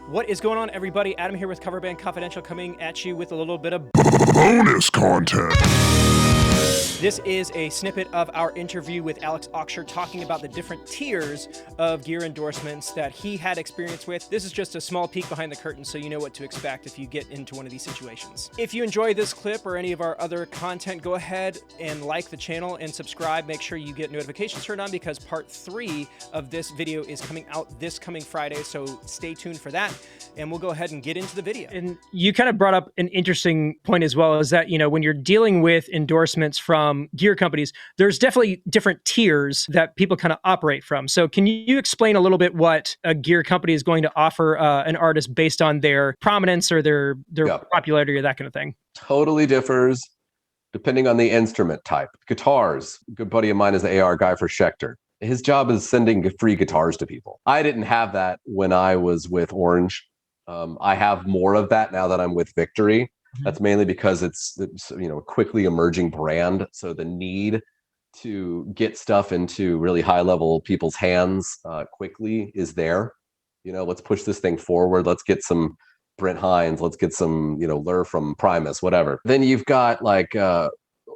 What is going on, everybody? Adam here with Cover Band Confidential, coming at you with a little bit of bonus content. This is a snippet of our interview with Alex Auxier talking about the different tiers of gear endorsements that he had experience with. This is just a small peek behind the curtain so you know what to expect if you get into one of these situations. If you enjoy this clip or any of our other content, go ahead and like the channel and subscribe. Make sure you get notifications turned on because part 3 of this video is coming out this coming Friday, so stay tuned for that. And we'll go ahead and get into the video. And you kind of brought up an interesting point as well, is that, you know, when you're dealing with endorsements from gear companies, there's definitely different tiers that people kind of operate from. So can you explain a little bit what a gear company is going to offer an artist based on their prominence or their popularity or that kind of thing? Totally differs depending on the instrument type. Guitars, a good buddy of mine is the AR guy for Schecter. His job is sending free guitars to people. I didn't have that when I was with Orange. I have more of that now that I'm with Victory. That's mainly because it's you know, a quickly emerging brand. So the need to get stuff into really high level people's hands quickly is there. You know, let's push this thing forward. Let's get some Brent Hines. Let's get some, you know, Lur from Primus, whatever. Then you've got like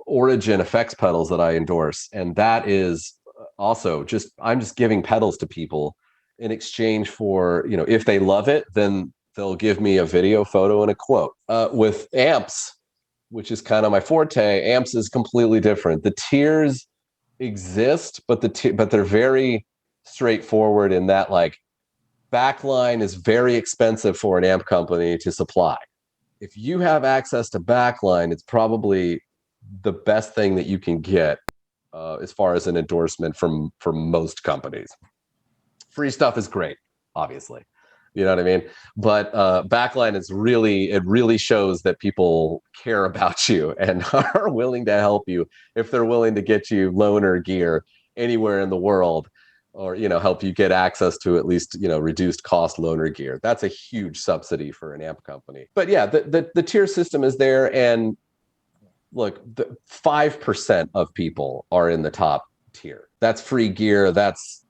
Origin effects pedals that I endorse. And that is also just, I'm just giving pedals to people in exchange for, you know, if they love it, then they'll give me a video, photo, and a quote. With amps, which is kind of my forte, amps is completely different. The tiers exist, but they're very straightforward in that, like, backline is very expensive for an amp company to supply. If you have access to backline, it's probably the best thing that you can get as far as an endorsement from most companies. Free stuff is great, obviously. You know what I mean? But backline is really shows that people care about you and are willing to help you if they're willing to get you loaner gear anywhere in the world, or, you know, help you get access to at least, you know, reduced cost loaner gear. That's a huge subsidy for an amp company. But yeah, the tier system is there, and look, 5% of people are in the top tier. That's free gear. That's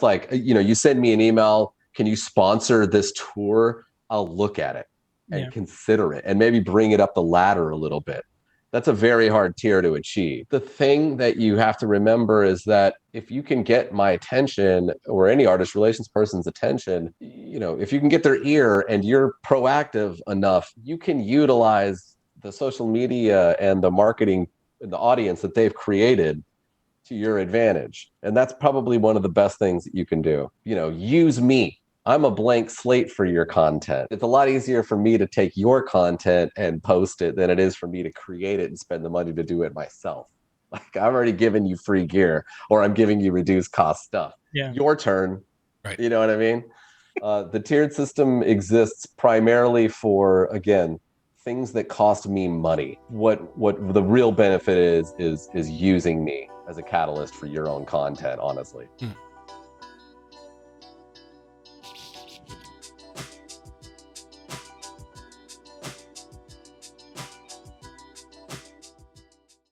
like, you know, you send me an email, can you sponsor this tour? I'll look at it and consider it and maybe bring it up the ladder a little bit. That's a very hard tier to achieve. The thing that you have to remember is that if you can get my attention or any artist relations person's attention, you know, if you can get their ear and you're proactive enough, you can utilize the social media and the marketing and the audience that they've created to your advantage. And that's probably one of the best things that you can do. You know, use me. I'm a blank slate for your content. It's a lot easier for me to take your content and post it than it is for me to create it and spend the money to do it myself. Like, I've already given you free gear, or I'm giving you reduced cost stuff. Yeah. Your turn. Right. You know what I mean? The tiered system exists primarily for, again, things that cost me money. What the real benefit is using me as a catalyst for your own content, honestly.